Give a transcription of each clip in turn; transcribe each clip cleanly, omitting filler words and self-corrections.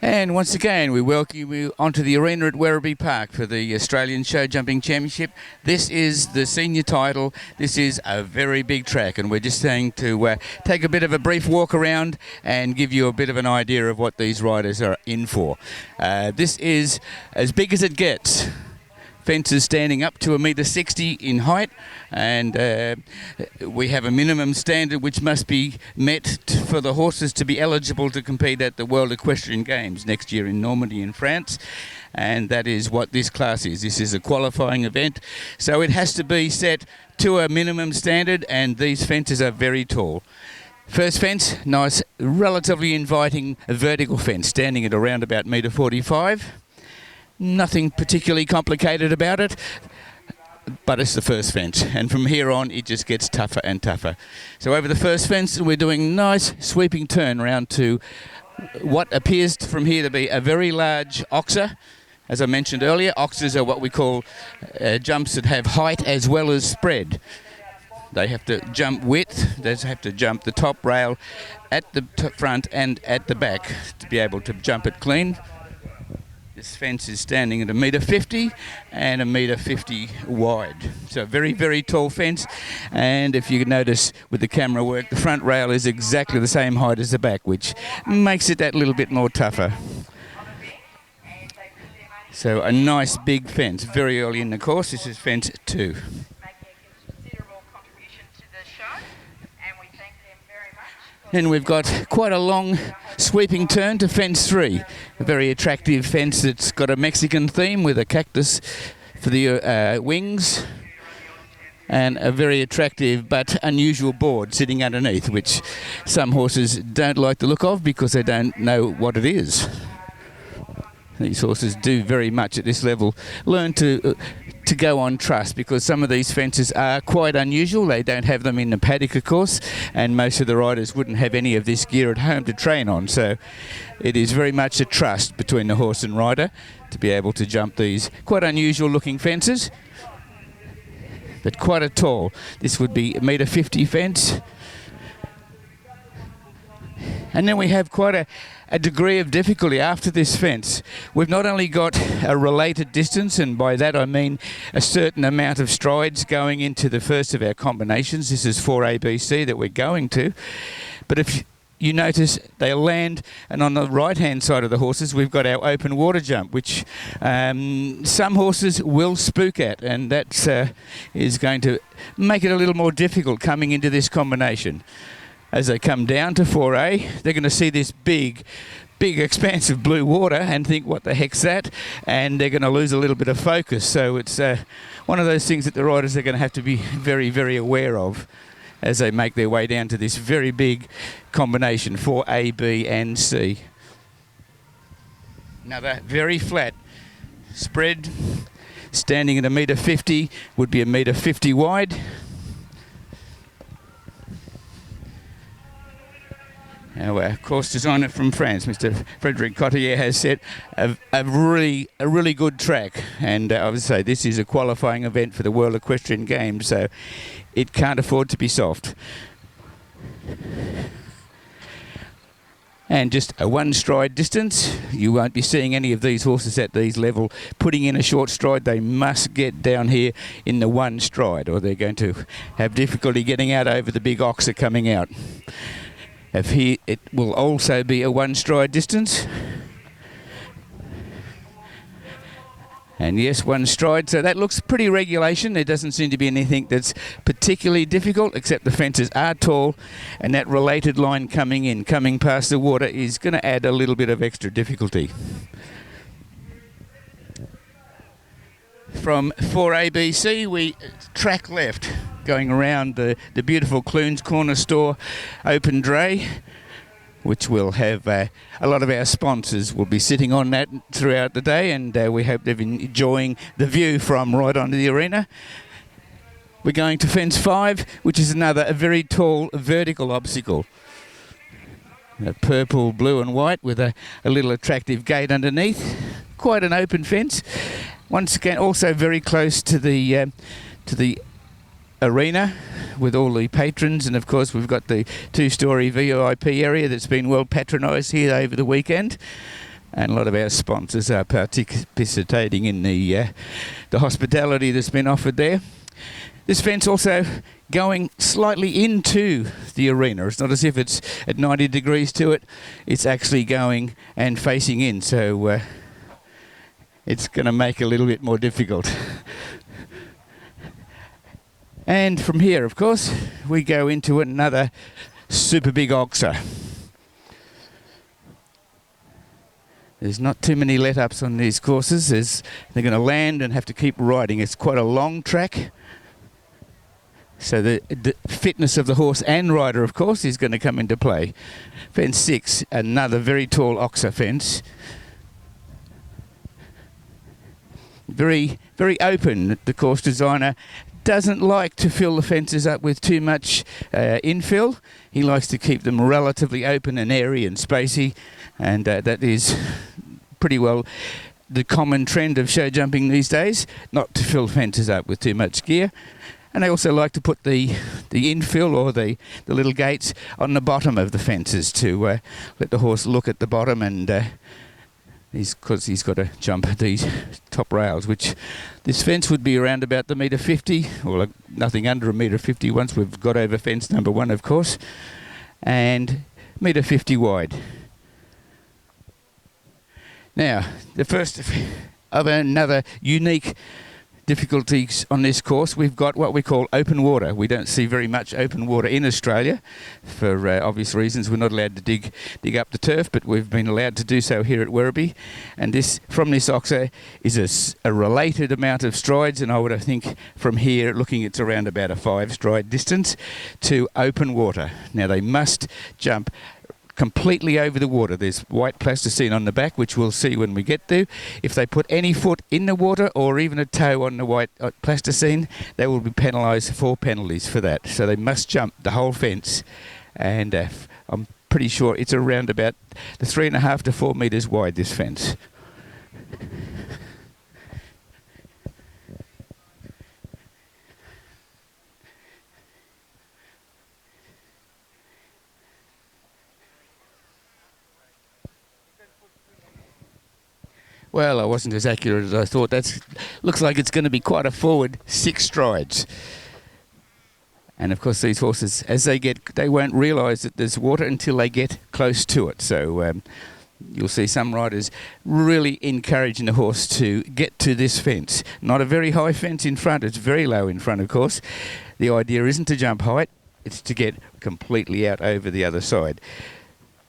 And once again, we welcome you onto the arena at Werribee Park for the Australian Show Jumping Championship. This is the senior title. This is a very big track, and we're just going to take a bit of a brief walk around and give you a bit of an idea of what these riders are in for. This is as big as it gets. Fences standing up to 1.60 metre in height, and we have a minimum standard which must be met for the horses to be eligible to compete at the World Equestrian Games next year in Normandy in France, and that is what this class is. This is a qualifying event, so it has to be set to a minimum standard, and these fences are very tall. First fence, nice, relatively inviting vertical fence, standing at around about 1.45 metre. Nothing particularly complicated about it, but it's the first fence, and from here on it just gets tougher and tougher. So over the first fence we're doing nice sweeping turn round to what appears from here to be a very large oxer. As I mentioned earlier, oxers are what we call jumps that have height as well as spread. They have to jump width, they have to jump the top rail at the front and at the back to be able to jump it clean. This fence is standing at 1.50 metre and 1.50 metre wide. So very, very tall fence. And if you can notice with the camera work, the front rail is exactly the same height as the back, which makes it that little bit more tougher. So a nice big fence, very early in the course. This is fence 2. Then we've got quite a long sweeping turn to fence 3. A very attractive fence that's got a Mexican theme with a cactus for the wings, and a very attractive but unusual board sitting underneath, which some horses don't like the look of because they don't know what it is. These horses do very much at this level learn to go on trust, because some of these fences are quite unusual. They don't have them in the paddock, of course, and most of the riders wouldn't have any of this gear at home to train on. So it is very much a trust between the horse and rider to be able to jump these quite unusual looking fences, but quite a tall. This would be 1.50 metre fence. And then we have quite a degree of difficulty after this fence. We've not only got a related distance, and by that I mean a certain amount of strides going into the first of our combinations. This is 4ABC that we're going to. But if you notice, they'll land, and on the right-hand side of the horses, we've got our open water jump, which some horses will spook at, and that is going to make it a little more difficult coming into this combination. As they come down to 4A, they're going to see this big expanse of blue water and think, what the heck's that? And they're going to lose a little bit of focus. So it's one of those things that the riders are going to have to be very, very aware of as they make their way down to this very big combination, 4A, B and C. Another very flat spread, standing at 1.50 metre, would be 1.50 metre wide. Our course designer from France, Mr. Frédéric Cotillier, has set a really good track, and I would say this is a qualifying event for the World Equestrian Games, so it can't afford to be soft. And just a one stride distance. You won't be seeing any of these horses at these level putting in a short stride. They must get down here in the one stride, or they're going to have difficulty getting out over the big oxer coming out. If here, it will also be a one stride distance. And yes, one stride, so that looks pretty regulation. There doesn't seem to be anything that's particularly difficult, except the fences are tall, and that related line coming past the water is going to add a little bit of extra difficulty. From 4ABC, we track left, going around the beautiful Clunes Corner Store open dray, which will have a lot of our sponsors will be sitting on that throughout the day, and we hope they're enjoying the view from right onto the arena. We're going to fence 5, which is a very tall vertical obstacle. Purple, blue and white with a little attractive gate underneath. Quite an open fence. Once again, also very close to the arena with all the patrons, and of course we've got the 2-storey VIP area that's been well patronised here over the weekend. And a lot of our sponsors are participating in the hospitality that's been offered there. This fence also going slightly into the arena. It's not as if it's at 90 degrees to it. It's actually going and facing in, so it's going to make it a little bit more difficult. And from here, of course, we go into another super big oxer. There's not too many let-ups on these courses. They're going to land and have to keep riding. It's quite a long track. So the fitness of the horse and rider, of course, is going to come into play. Fence 6, another very tall oxer fence. Very, very open. The course designer doesn't like to fill the fences up with too much infill. He likes to keep them relatively open and airy and spacey, and that is pretty well the common trend of show jumping these days, not to fill fences up with too much gear. And they also like to put the infill or the little gates on the bottom of the fences to let the horse look at the bottom, and because he's got to jump these top rails, which this fence would be around about the metre 50, or nothing under a metre 50 once we've got over fence number 1, of course, and metre 50 wide. Now, the first of another unique difficulties on this course, we've got what we call open water. We don't see very much open water in Australia for obvious reasons. We're not allowed to dig up the turf, but we've been allowed to do so here at Werribee. And this, from this oxer, is a related amount of strides, and I would think from here, looking, it's around about a 5-stride distance to open water. Now they must jump completely over the water. There's white plasticine on the back, which we'll see when we get there. If they put any foot in the water or even a toe on the white plasticine, they will be penalised 4 penalties for that. So they must jump the whole fence, and I'm pretty sure it's around about the 3.5 to 4 metres wide, this fence. Well, I wasn't as accurate as I thought. That looks like it's going to be quite a forward 6 strides. And of course, these horses, as they won't realise that there's water until they get close to it. So you'll see some riders really encouraging the horse to get to this fence. Not a very high fence in front. It's very low in front, of course. The idea isn't to jump height. It's to get completely out over the other side.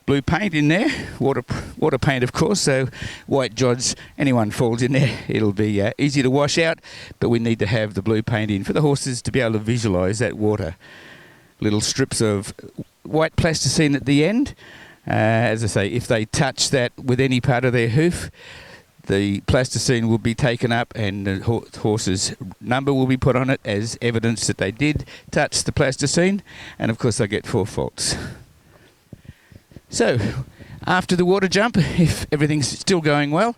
Blue paint in there, water paint, of course, so white jods, anyone falls in there, it'll be easy to wash out, but we need to have the blue paint in for the horses to be able to visualise that water. Little strips of white plasticine at the end. As I say, if they touch that with any part of their hoof, the plasticine will be taken up and the horse's number will be put on it as evidence that they did touch the plasticine, and of course they get 4 faults. So, after the water jump, if everything's still going well,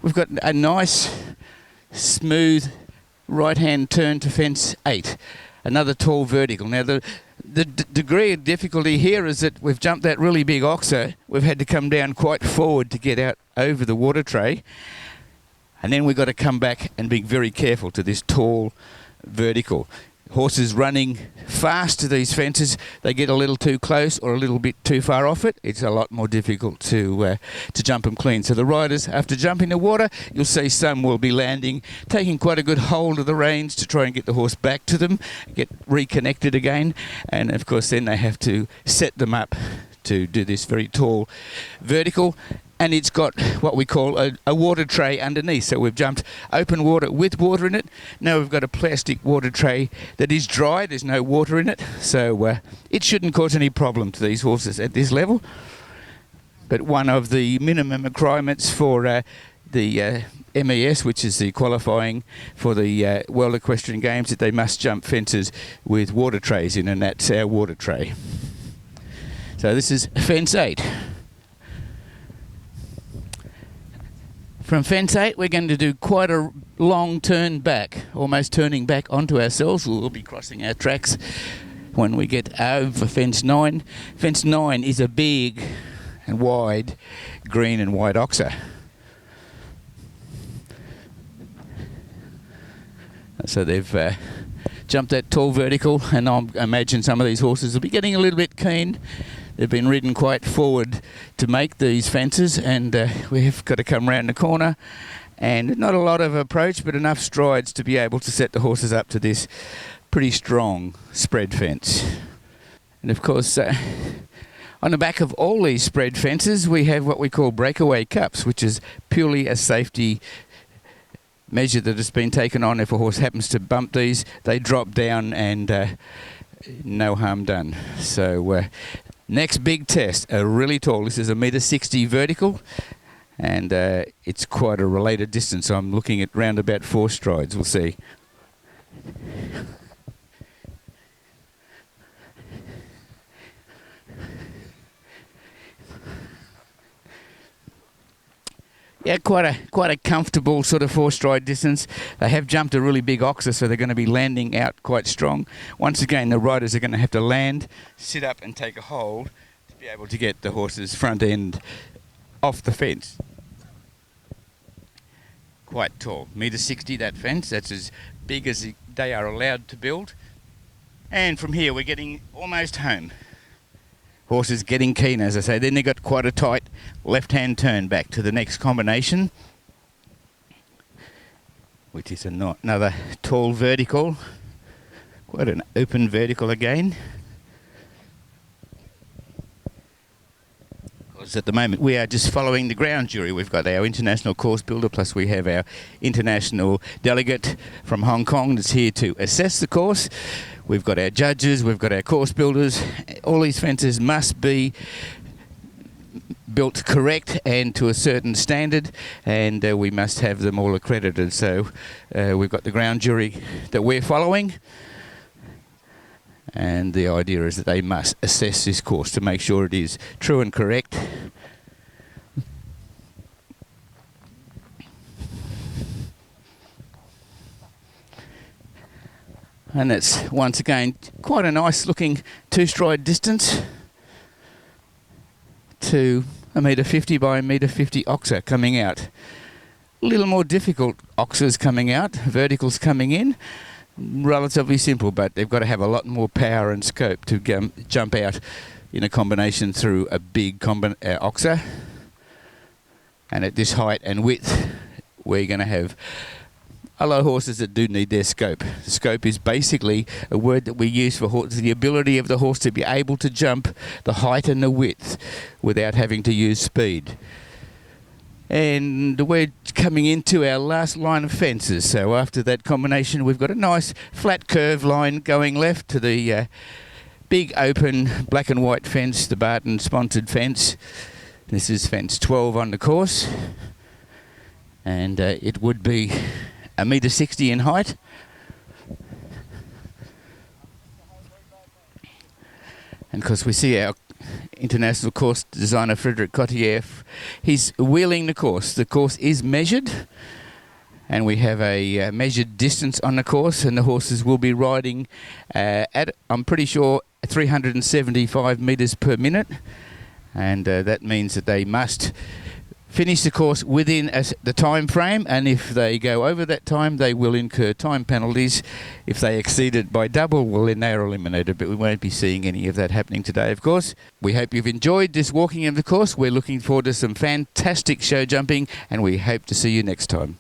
we've got a nice, smooth right-hand turn to fence 8. Another tall vertical. Now, the degree of difficulty here is that we've jumped that really big oxer. We've had to come down quite forward to get out over the water tray. And then we've got to come back and be very careful to this tall vertical. Horses running fast to these fences, they get a little too close or a little bit too far off it. It's a lot more difficult to jump them clean. So the riders, after jumping the water, you'll see some will be landing, taking quite a good hold of the reins to try and get the horse back to them, get reconnected again. And of course then they have to set them up to do this very tall vertical. And it's got what we call a water tray underneath. So we've jumped open water with water in it. Now we've got a plastic water tray that is dry. There's no water in it. So it shouldn't cause any problem to these horses at this level. But one of the minimum requirements for the MES, which is the qualifying for the World Equestrian Games, that they must jump fences with water trays in, and that's our water tray. So this is fence 8. From fence 8, we're going to do quite a long turn back, almost turning back onto ourselves. We'll be crossing our tracks when we get over fence 9. Fence 9 is a big and wide green and white oxer. So they've jumped that tall vertical, and I imagine some of these horses will be getting a little bit keen. They've been ridden quite forward to make these fences, and we've got to come round the corner, and not a lot of approach but enough strides to be able to set the horses up to this pretty strong spread fence. And of course on the back of all these spread fences we have what we call breakaway cups, which is purely a safety measure that has been taken on. If a horse happens to bump these, they drop down and no harm done. So next big test, really tall. This is 1.60 m vertical, and it's quite a related distance. I'm looking at round about 4 strides. We'll see. Yeah, quite a comfortable sort of 4-stride distance. They have jumped a really big oxer, so they're going to be landing out quite strong. Once again, the riders are going to have to land, sit up and take a hold to be able to get the horse's front end off the fence. Quite tall, 1.60 m that fence. That's as big as they are allowed to build. And from here we're getting almost home. Horses getting keen, as I say. Then they got quite a tight left-hand turn back to the next combination, which is another tall vertical. Quite an open vertical again. Because at the moment we are just following the ground jury. We've got our international course builder, plus we have our international delegate from Hong Kong that's here to assess the course. We've got our judges, we've got our course builders. All these fences must be built correct and to a certain standard, and we must have them all accredited. So we've got the ground jury that we're following, and the idea is that they must assess this course to make sure it is true and correct. And it's, once again, quite a nice looking 2-stride distance to 1.50 m by 1.50 m oxer coming out. A little more difficult oxers coming out, verticals coming in. Relatively simple, but they've got to have a lot more power and scope to jump out in a combination through a big oxer. And at this height and width, we're going to have a lot of horses that do need their scope. The scope is basically a word that we use for horses, the ability of the horse to be able to jump the height and the width without having to use speed. And we're coming into our last line of fences. So after that combination, we've got a nice flat curve line going left to the big open black and white fence, the Barton sponsored fence. This is fence 12 on the course, and it would be 1.60 m in height. And of course we see our international course designer Frederic Cottier, he's wheeling the course. The course is measured, and we have a measured distance on the course, and the horses will be riding at, I'm pretty sure, 375 metres per minute, and that means that they must finish the course within the time frame, and if they go over that time they will incur time penalties. If they exceed it by double, well, then they are eliminated, but we won't be seeing any of that happening today, of course. We hope you've enjoyed this walking of the course. We're looking forward to some fantastic show jumping, and we hope to see you next time.